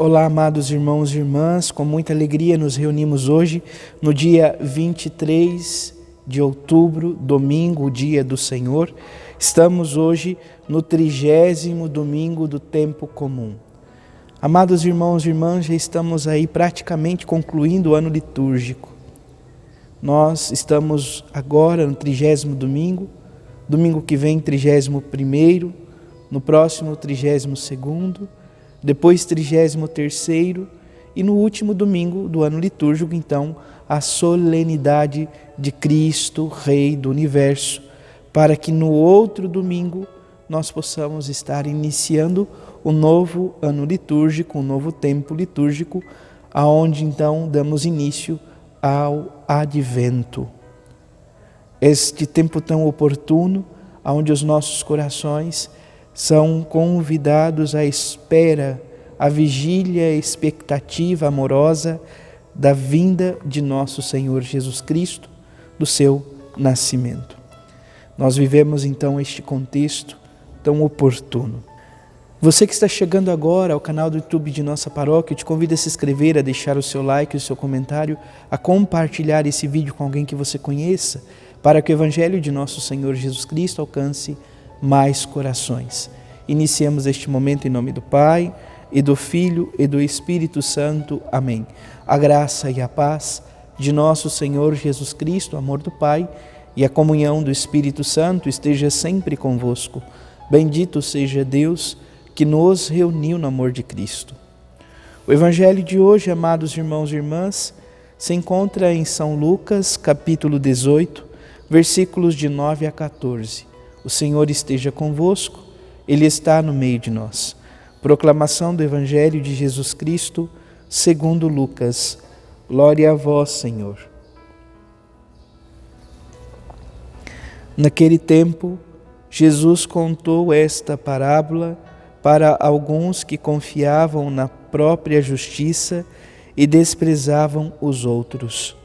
Olá, amados irmãos e irmãs, com muita alegria nos reunimos hoje, no dia 23 de outubro, domingo, o dia do Senhor. Estamos hoje no 30º domingo do tempo comum. Amados irmãos e irmãs, já estamos aí praticamente concluindo o ano litúrgico. Nós estamos agora no 30º domingo, domingo que vem 31º, no próximo 32º, depois 33º e no último domingo do ano litúrgico, então, a solenidade de Cristo, Rei do Universo, para que no outro domingo nós possamos estar iniciando o novo ano litúrgico, um novo tempo litúrgico, aonde então damos início ao Advento. Este tempo tão oportuno, onde os nossos corações são convidados à espera, à vigília, à expectativa amorosa da vinda de nosso Senhor Jesus Cristo, do seu nascimento. Nós vivemos então este contexto tão oportuno. Você que está chegando agora ao canal do YouTube de nossa paróquia, eu te convido a se inscrever, a deixar o seu like, o seu comentário, a compartilhar esse vídeo com alguém que você conheça, para que o Evangelho de nosso Senhor Jesus Cristo alcance mais corações. Iniciemos este momento em nome do Pai, e do Filho, e do Espírito Santo. Amém. A graça e a paz de nosso Senhor Jesus Cristo, o amor do Pai e a comunhão do Espírito Santo esteja sempre convosco. Bendito seja Deus que nos reuniu no amor de Cristo. O Evangelho de hoje, amados irmãos e irmãs, se encontra em São Lucas, capítulo 18, versículos de 9 a 14. O Senhor esteja convosco, Ele está no meio de nós. Proclamação do Evangelho de Jesus Cristo, segundo Lucas. Glória a vós, Senhor. Naquele tempo, Jesus contou esta parábola para alguns que confiavam na própria justiça e desprezavam os outros.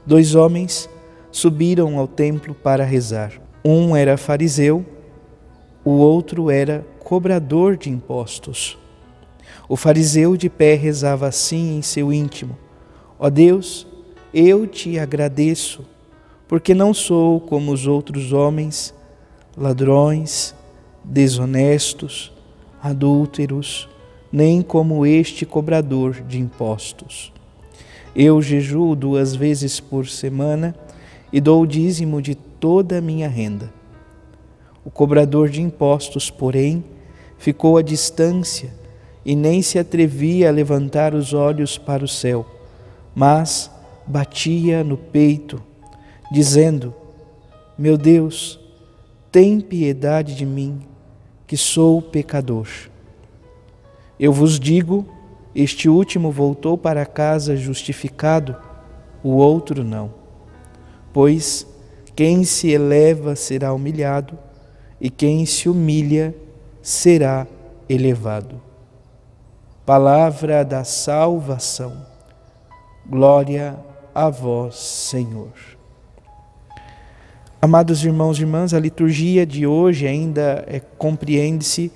2 homens subiram ao templo para rezar. Um era fariseu, o outro era cobrador de impostos. O fariseu de pé rezava assim em seu íntimo: ó Deus, eu te agradeço, porque não sou como os outros homens, ladrões, desonestos, adúlteros, nem como este cobrador de impostos. Eu jejuo 2 vezes por semana e dou o dízimo de toda a minha renda. O cobrador de impostos, porém, ficou à distância e nem se atrevia a levantar os olhos para o céu, mas batia no peito, dizendo: meu Deus, tem piedade de mim, que sou pecador. Eu vos digo, este último voltou para casa justificado, o outro não. Pois quem se eleva será humilhado, e quem se humilha será elevado. Palavra da salvação. Glória a vós, Senhor. Amados irmãos e irmãs, a liturgia de hoje ainda compreende-se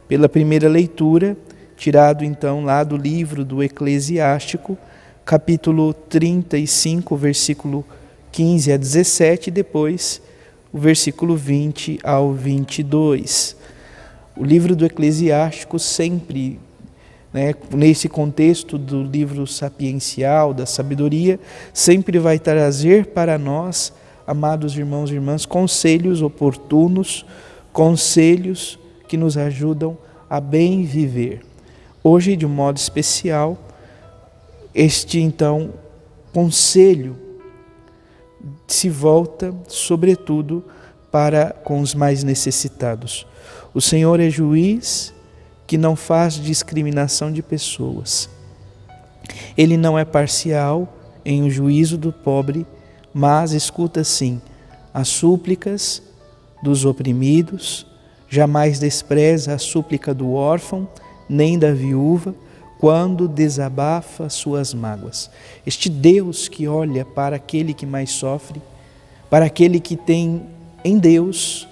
pela primeira leitura, tirado então lá do livro do Eclesiástico, capítulo 35, versículo 15 a 17, e depois o versículo 20 ao 22. O livro do Eclesiástico sempre, nesse contexto do livro sapiencial, da sabedoria, sempre vai trazer para nós, amados irmãos e irmãs, conselhos oportunos, conselhos que nos ajudam a bem viver. Hoje, de um modo especial, este então conselho se volta, sobretudo, para com os mais necessitados. O Senhor é juiz que não faz discriminação de pessoas. Ele não é parcial em o juízo do pobre, mas escuta sim as súplicas dos oprimidos, jamais despreza a súplica do órfão, nem da viúva, quando desabafa suas mágoas. Este Deus que olha para aquele que mais sofre, para aquele que tem em Deus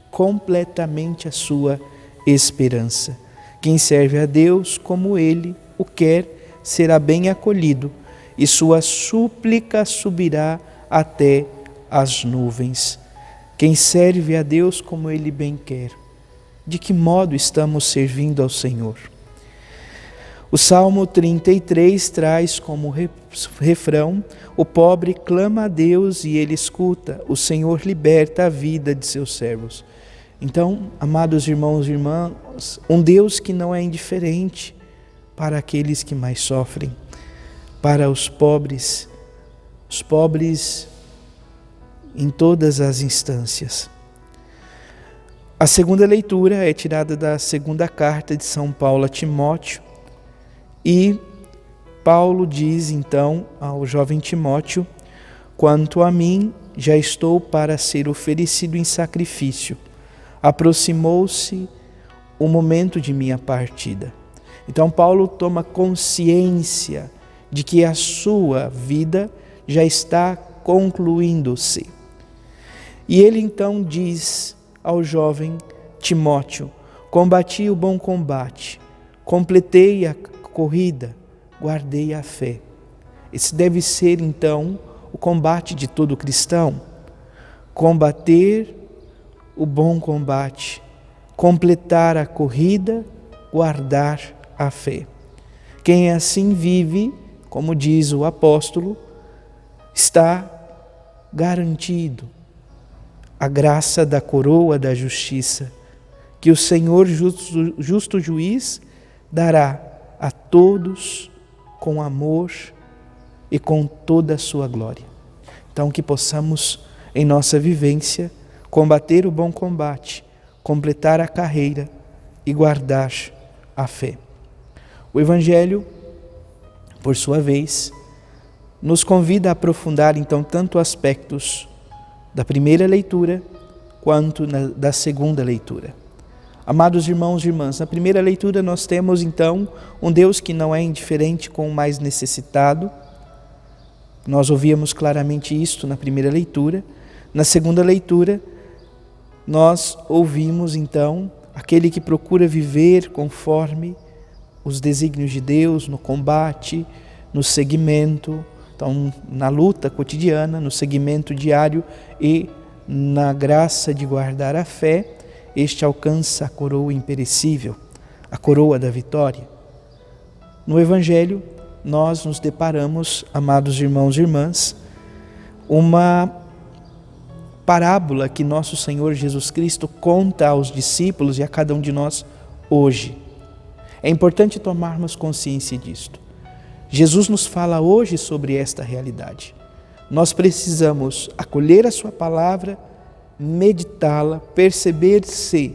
completamente a sua esperança. Quem serve a Deus como Ele o quer será bem acolhido, e sua súplica subirá até as nuvens. Quem serve a Deus como Ele bem quer. De que modo estamos servindo ao Senhor? O Salmo 33 traz como refrão: o pobre clama a Deus e Ele escuta, o Senhor liberta a vida de seus servos. Então, amados irmãos e irmãs, um Deus que não é indiferente para aqueles que mais sofrem, para os pobres em todas as instâncias. A segunda leitura é tirada da segunda carta de São Paulo a Timóteo, e Paulo diz então ao jovem Timóteo: quanto a mim, já estou para ser oferecido em sacrifício. Aproximou-se o momento de minha partida. Então Paulo toma consciência de que a sua vida já está concluindo-se. E ele então diz ao jovem Timóteo: combati o bom combate, completei a corrida, guardei a fé. Esse deve ser então o combate de todo cristão: combater o bom combate, completar a corrida, guardar a fé. Quem assim vive, como diz o apóstolo, está garantido a graça da coroa da justiça, que o Senhor justo juiz dará a todos com amor e com toda a sua glória. Então que possamos em nossa vivência combater o bom combate, completar a carreira e guardar a fé. O Evangelho, por sua vez, nos convida a aprofundar então tanto aspectos da primeira leitura quanto da segunda leitura. Amados irmãos e irmãs, na primeira leitura nós temos então um Deus que não é indiferente com o mais necessitado. Nós ouvíamos claramente isto na primeira leitura. Na segunda leitura, nós ouvimos então aquele que procura viver conforme os desígnios de Deus no combate, no seguimento, então na luta cotidiana, no seguimento diário e na graça de guardar a fé. Este alcança a coroa imperecível, a coroa da vitória. No Evangelho, nós nos deparamos, amados irmãos e irmãs, uma parábola que nosso Senhor Jesus Cristo conta aos discípulos e a cada um de nós hoje. É importante tomarmos consciência disto. Jesus nos fala hoje sobre esta realidade. Nós precisamos acolher a sua palavra, meditá-la, perceber-se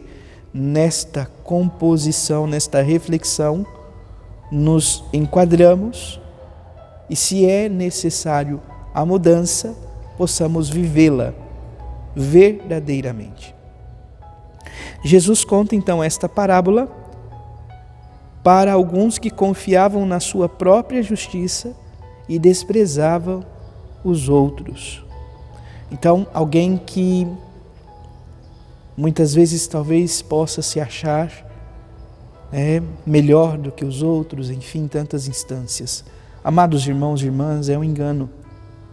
nesta composição, nesta reflexão, nos enquadramos e, se é necessário a mudança, possamos vivê-la verdadeiramente. Jesus conta então esta parábola para alguns que confiavam na sua própria justiça e desprezavam os outros. Então, alguém que muitas vezes talvez possa se achar melhor do que os outros, enfim, tantas instâncias. Amados irmãos e irmãs, é um engano.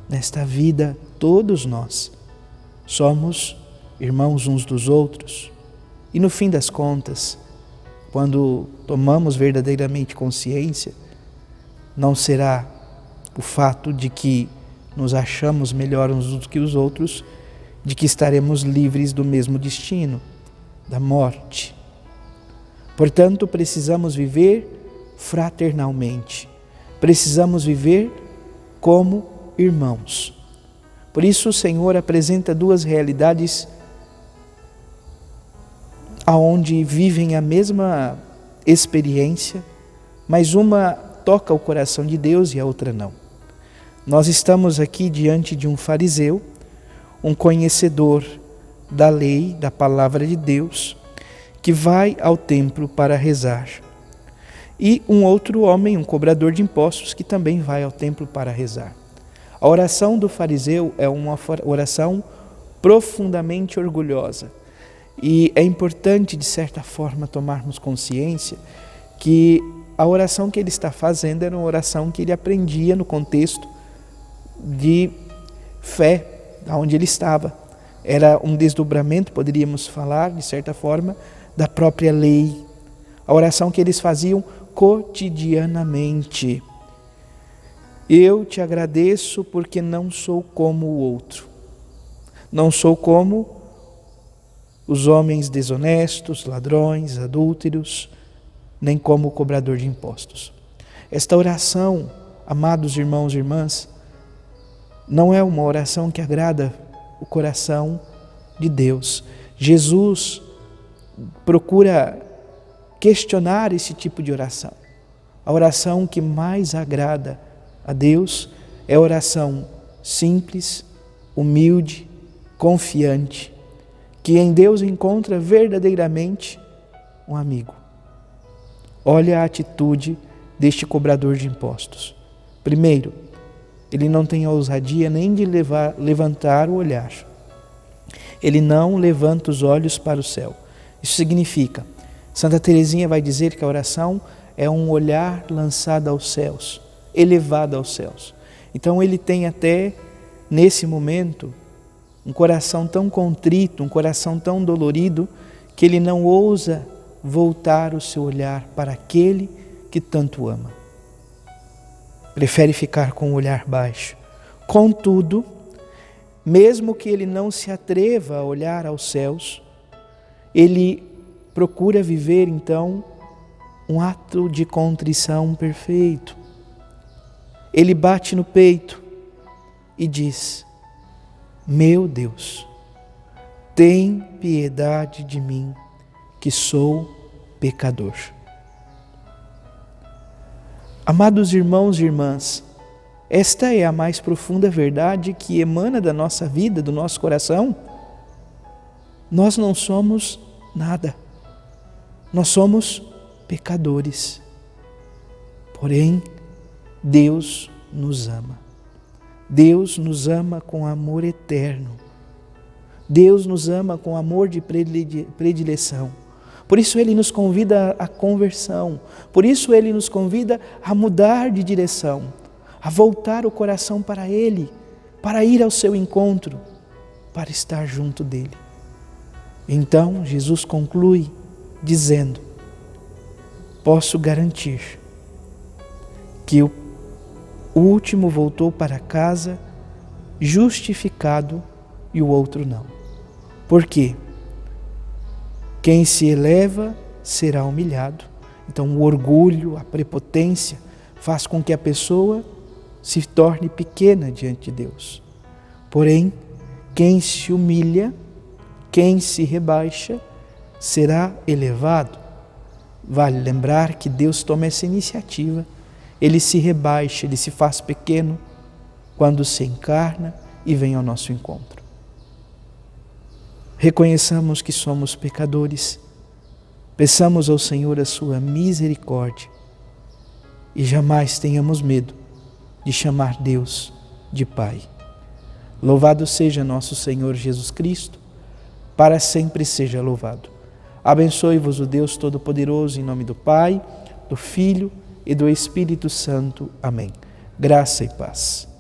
Nesta vida, todos nós somos irmãos uns dos outros. E no fim das contas, quando tomamos verdadeiramente consciência, não será o fato de que nos achamos melhor uns do que os outros, de que estaremos livres do mesmo destino, da morte. Portanto, precisamos viver fraternalmente, precisamos viver como irmãos. Por isso o Senhor apresenta duas realidades aonde vivem a mesma experiência, mas uma toca o coração de Deus e a outra não. Nós estamos aqui diante de um fariseu, um conhecedor da lei, da palavra de Deus, que vai ao templo para rezar. E um outro homem, um cobrador de impostos, que também vai ao templo para rezar. A oração do fariseu é uma oração profundamente orgulhosa. E é importante, de certa forma, tomarmos consciência que a oração que ele está fazendo era uma oração que ele aprendia no contexto de fé, onde ele estava. Era um desdobramento, poderíamos falar, de certa forma, da própria lei. A oração que eles faziam cotidianamente. Eu te agradeço porque não sou como o outro. Não sou como os homens desonestos, ladrões, adúlteros, nem como o cobrador de impostos. Esta oração, amados irmãos e irmãs, não é uma oração que agrada o coração de Deus. Jesus procura questionar esse tipo de oração. A oração que mais agrada a Deus é a oração simples, humilde, confiante, que em Deus encontra verdadeiramente um amigo. Olha a atitude deste cobrador de impostos. Primeiro, ele não tem a ousadia nem de levantar o olhar. Ele não levanta os olhos para o céu. Isso significa, Santa Teresinha vai dizer que a oração é um olhar lançado aos céus, elevado aos céus. Então ele tem até, nesse momento, um coração tão contrito, um coração tão dolorido, que ele não ousa voltar o seu olhar para aquele que tanto ama. Prefere ficar com o olhar baixo. Contudo, mesmo que ele não se atreva a olhar aos céus, ele procura viver então um ato de contrição perfeito. Ele bate no peito e diz: meu Deus, tem piedade de mim, que sou pecador. Amados irmãos e irmãs, esta é a mais profunda verdade que emana da nossa vida, do nosso coração. Nós não somos nada. Nós somos pecadores. Porém, Deus nos ama. Deus nos ama com amor eterno. Deus nos ama com amor de predileção. Por isso Ele nos convida à conversão. Por isso Ele nos convida a mudar de direção, a voltar o coração para Ele, para ir ao seu encontro, para estar junto dEle. Então Jesus conclui dizendo: posso garantir que o último voltou para casa justificado e o outro não. Por quê? Quem se eleva será humilhado. Então o orgulho, a prepotência faz com que a pessoa se torne pequena diante de Deus. Porém, quem se humilha, quem se rebaixa, será elevado. Vale lembrar que Deus toma essa iniciativa. Ele se rebaixa, Ele se faz pequeno quando se encarna e vem ao nosso encontro. Reconheçamos que somos pecadores, peçamos ao Senhor a sua misericórdia e jamais tenhamos medo de chamar Deus de Pai. Louvado seja nosso Senhor Jesus Cristo, para sempre seja louvado. Abençoe-vos o Deus Todo-Poderoso, em nome do Pai, do Filho e do Espírito Santo. Amém. Graça e paz.